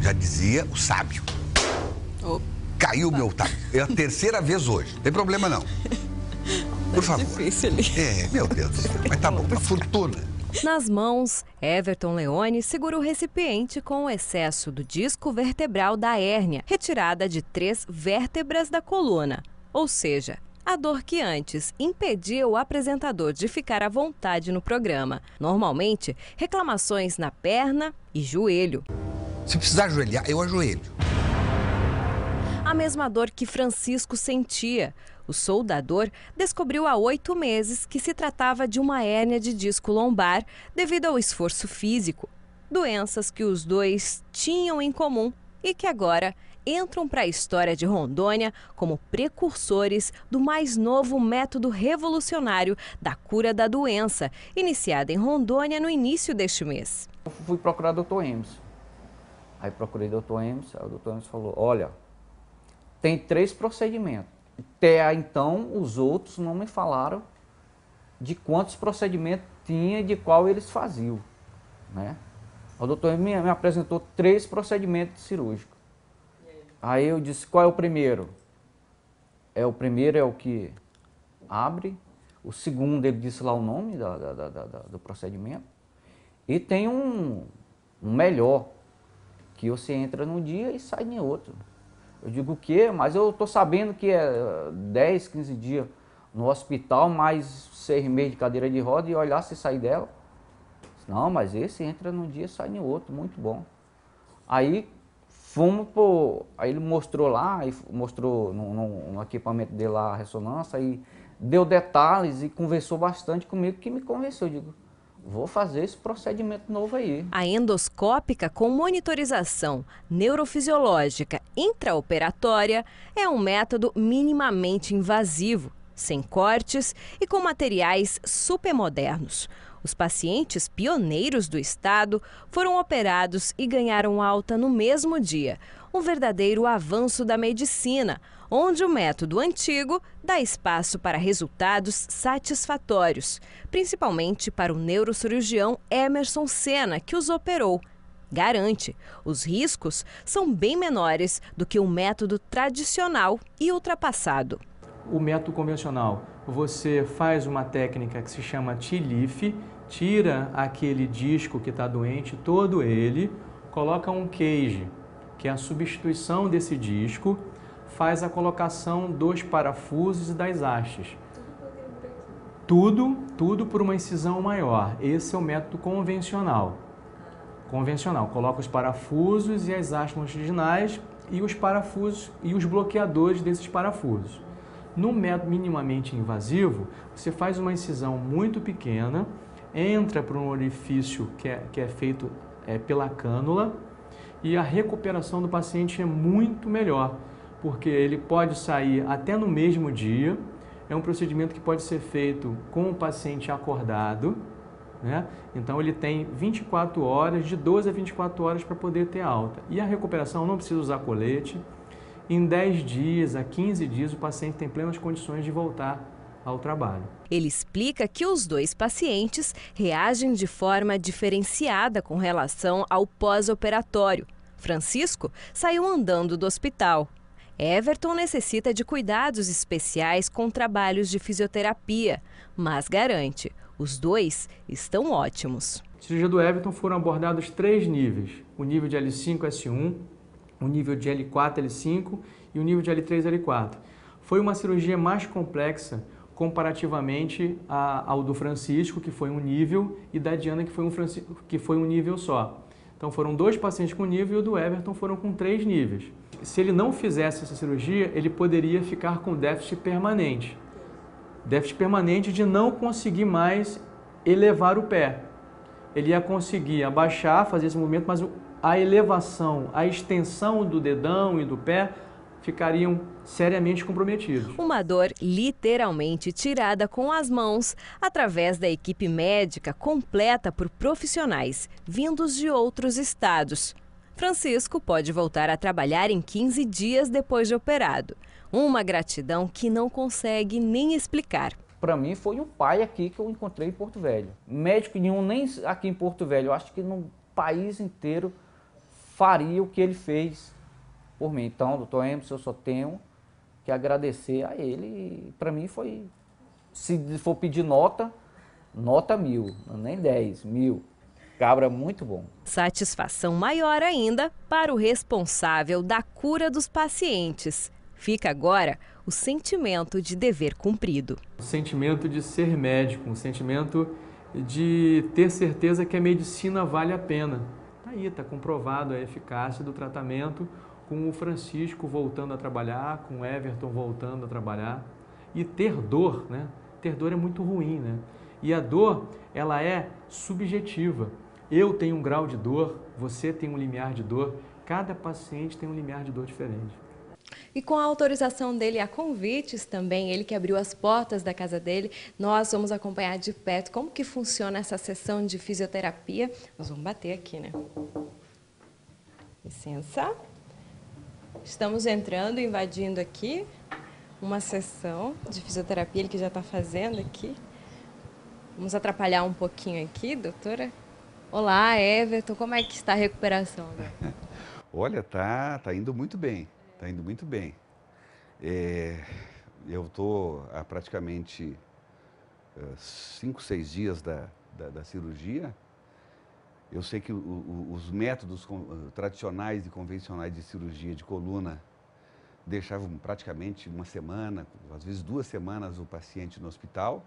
Já dizia o sábio. Caiu o meu taco. É a terceira vez hoje. Não tem problema, não. Por favor. Difícil ali. Meu Deus do céu. Mas tá bom, uma fortuna. Nas mãos, Everton Leone segura o recipiente com o excesso do disco vertebral da hérnia, retirada de 3 vértebras da coluna. Ou seja, a dor que antes impedia o apresentador de ficar à vontade no programa. Normalmente, reclamações na perna e joelho. Se precisar ajoelhar, eu ajoelho. A mesma dor que Francisco sentia. O soldador descobriu há 8 meses que se tratava de uma hérnia de disco lombar devido ao esforço físico. Doenças que os dois tinham em comum e que agora entram para a história de Rondônia como precursores do mais novo método revolucionário da cura da doença, iniciada em Rondônia no início deste mês. Eu fui procurar o Dr. Emerson. Aí procurei o Dr. Emerson, aí o Dr. Emerson falou, olha, tem 3 procedimentos. Até então, os outros não me falaram de quantos procedimentos tinha e de qual eles faziam, né? O doutor me apresentou 3 procedimentos cirúrgicos. Aí eu disse, qual é o primeiro? O primeiro é o que abre, o segundo ele disse lá o nome do procedimento, e tem um melhor, que você entra num dia e sai em outro. Eu digo o quê? Mas eu estou sabendo que é 10, 15 dias no hospital, mais 6 meses de cadeira de roda e olhar se sair dela. Não, mas esse entra num dia e sai em outro, muito bom. Aí fomos pro... Aí ele mostrou lá, aí mostrou no equipamento dele lá a ressonância, aí deu detalhes e conversou bastante comigo, que me convenceu. Eu digo, vou fazer esse procedimento novo aí. A endoscópica com monitorização neurofisiológica intraoperatória é um método minimamente invasivo, sem cortes e com materiais supermodernos. Os pacientes pioneiros do estado foram operados e ganharam alta no mesmo dia. Um verdadeiro avanço da medicina, onde o método antigo dá espaço para resultados satisfatórios, principalmente para o neurocirurgião Emerson Senna, que os operou. Garante, os riscos são bem menores do que o método tradicional e ultrapassado. O método convencional, você faz uma técnica que se chama T-Leaf, tira aquele disco que está doente, todo ele, coloca um cage, que é a substituição desse disco, faz a colocação dos parafusos e das hastes. Tudo por uma incisão maior. Esse é o método convencional. Coloca os parafusos e as hastes longitudinais e os parafusos e os bloqueadores desses parafusos. No método minimamente invasivo, você faz uma incisão muito pequena, entra por um orifício que é feito pela cânula e a recuperação do paciente é muito melhor, porque ele pode sair até no mesmo dia. É um procedimento que pode ser feito com o paciente acordado, né? Então ele tem 24 horas, de 12 a 24 horas para poder ter alta. E a recuperação não precisa usar colete. Em 10 dias a 15 dias o paciente tem plenas condições de voltar ao trabalho. Ele explica que os 2 pacientes reagem de forma diferenciada com relação ao pós-operatório. Francisco saiu andando do hospital. Everton necessita de cuidados especiais com trabalhos de fisioterapia, mas garante, os 2 estão ótimos. Na cirurgia do Everton foram abordados 3 níveis, o nível de L5-S1, o nível de L4-L5 e o nível de L3-L4. Foi uma cirurgia mais complexa comparativamente ao do Francisco, que foi um nível, e da Diana, que foi um nível só. Então foram 2 pacientes com nível e o do Everton foram com 3 níveis. Se ele não fizesse essa cirurgia, ele poderia ficar com déficit permanente. Déficit permanente de não conseguir mais elevar o pé. Ele ia conseguir abaixar, fazer esse movimento, mas a elevação, a extensão do dedão e do pé ficariam seriamente comprometidos. Uma dor literalmente tirada com as mãos através da equipe médica completa por profissionais vindos de outros estados. Francisco pode voltar a trabalhar em 15 dias depois de operado. Uma gratidão que não consegue nem explicar. Para mim foi um pai aqui que eu encontrei em Porto Velho. Médico nenhum, nem aqui em Porto Velho, eu acho que no país inteiro faria o que ele fez por mim. Então, doutor Emerson, eu só tenho que agradecer a ele. Para mim foi, se for pedir nota 1000, nem 10, 1000. Cabra muito bom. Satisfação maior ainda para o responsável da cura dos pacientes. Fica agora o sentimento de dever cumprido. O sentimento de ser médico, um sentimento de ter certeza que a medicina vale a pena. Está aí, está comprovado a eficácia do tratamento, com o Francisco voltando a trabalhar, com o Everton voltando a trabalhar. E ter dor, né? Ter dor é muito ruim, né? E a dor, ela é subjetiva. Eu tenho um grau de dor, você tem um limiar de dor, cada paciente tem um limiar de dor diferente. E com a autorização dele a convites também, ele que abriu as portas da casa dele, nós vamos acompanhar de perto como que funciona essa sessão de fisioterapia. Nós vamos bater aqui, né? Licença. Estamos entrando, invadindo aqui uma sessão de fisioterapia, ele que já está fazendo aqui. Vamos atrapalhar um pouquinho aqui, doutora. Olá, Everton, como é que está a recuperação agora? Olha, tá indo muito bem, tá indo muito bem. Eu estou há praticamente 5, 6 dias da cirurgia. Eu sei que os métodos tradicionais e convencionais de cirurgia de coluna deixavam praticamente uma semana, às vezes 2 semanas, o paciente no hospital.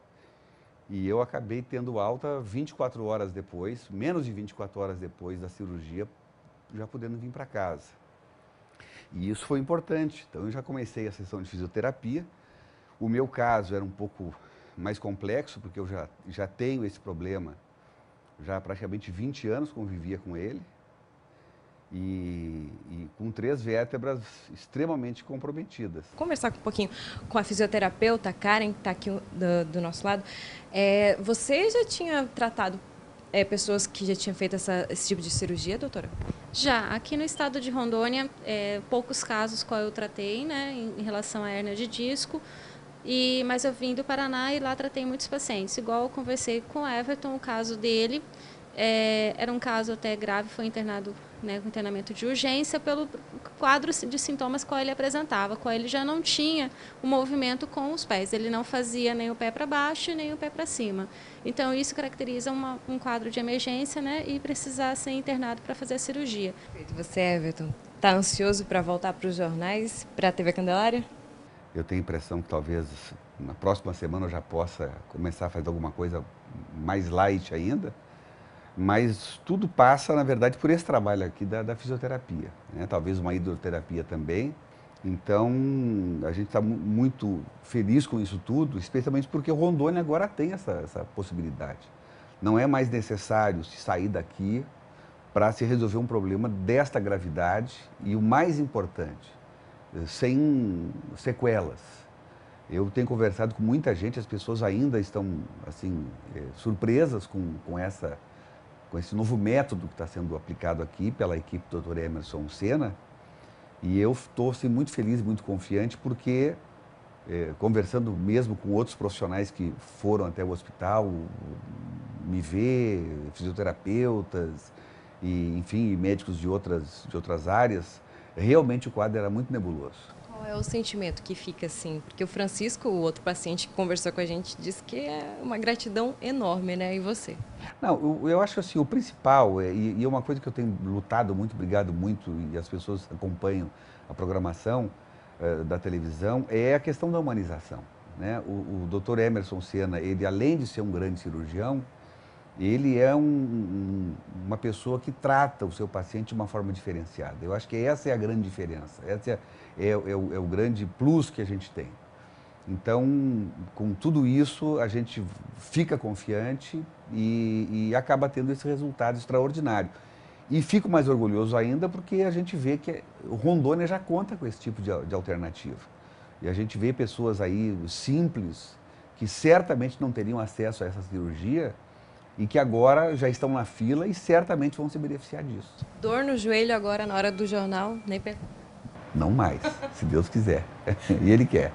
E eu acabei tendo alta 24 horas depois, menos de 24 horas depois da cirurgia, já podendo vir para casa. E isso foi importante. Então eu já comecei a sessão de fisioterapia. O meu caso era um pouco mais complexo, porque eu já tenho esse problema. Já há praticamente 20 anos convivia com ele. E com 3 vértebras extremamente comprometidas. Conversar um pouquinho com a fisioterapeuta Karen, que está aqui do nosso lado. Você já tinha tratado pessoas que já tinham feito esse tipo de cirurgia, doutora? Já. Aqui no estado de Rondônia, poucos casos qual eu tratei, né, em relação à hérnia de disco. Mas eu vim do Paraná e lá tratei muitos pacientes. Igual eu conversei com o Everton, o caso dele era um caso até grave, foi internado, né, com internamento de urgência pelo quadro de sintomas que ele apresentava, qual ele já não tinha o movimento com os pés, ele não fazia nem o pé para baixo nem o pé para cima. Então isso caracteriza um quadro de emergência, né, e precisar ser internado para fazer a cirurgia. Você, Everton, está ansioso para voltar para os jornais, para a TV Candelária? Eu tenho a impressão que talvez na próxima semana eu já possa começar a fazer alguma coisa mais light ainda. Mas tudo passa, na verdade, por esse trabalho aqui da fisioterapia, né? Talvez uma hidroterapia também. Então, a gente está muito feliz com isso tudo, especialmente porque o Rondônia agora tem essa possibilidade. Não é mais necessário se sair daqui para se resolver um problema desta gravidade e, o mais importante, sem sequelas. Eu tenho conversado com muita gente, as pessoas ainda estão assim, surpresas com esse novo método que está sendo aplicado aqui pela equipe do Dr. Emerson Senna. E eu estou assim, muito feliz e muito confiante porque, conversando mesmo com outros profissionais que foram até o hospital, me ver, fisioterapeutas, e, enfim, médicos de outras áreas, realmente o quadro era muito nebuloso. Qual é o sentimento que fica assim? Porque o Francisco, o outro paciente que conversou com a gente, disse que é uma gratidão enorme, né? E você? Não, eu acho assim, o principal, e é uma coisa que eu tenho lutado muito, brigado muito, e as pessoas acompanham a programação da televisão, é a questão da humanização, né? O Dr. Emerson Senna, ele além de ser um grande cirurgião, ele é uma pessoa que trata o seu paciente de uma forma diferenciada. Eu acho que essa é a grande diferença, esse é o grande plus que a gente tem. Então, com tudo isso, a gente fica confiante e acaba tendo esse resultado extraordinário. E fico mais orgulhoso ainda porque a gente vê que o Rondônia já conta com esse tipo de alternativa. E a gente vê pessoas aí simples que certamente não teriam acesso a essa cirurgia e que agora já estão na fila e certamente vão se beneficiar disso. Dor no joelho agora na hora do jornal, nem pergunta. Não mais, se Deus quiser. E Ele quer.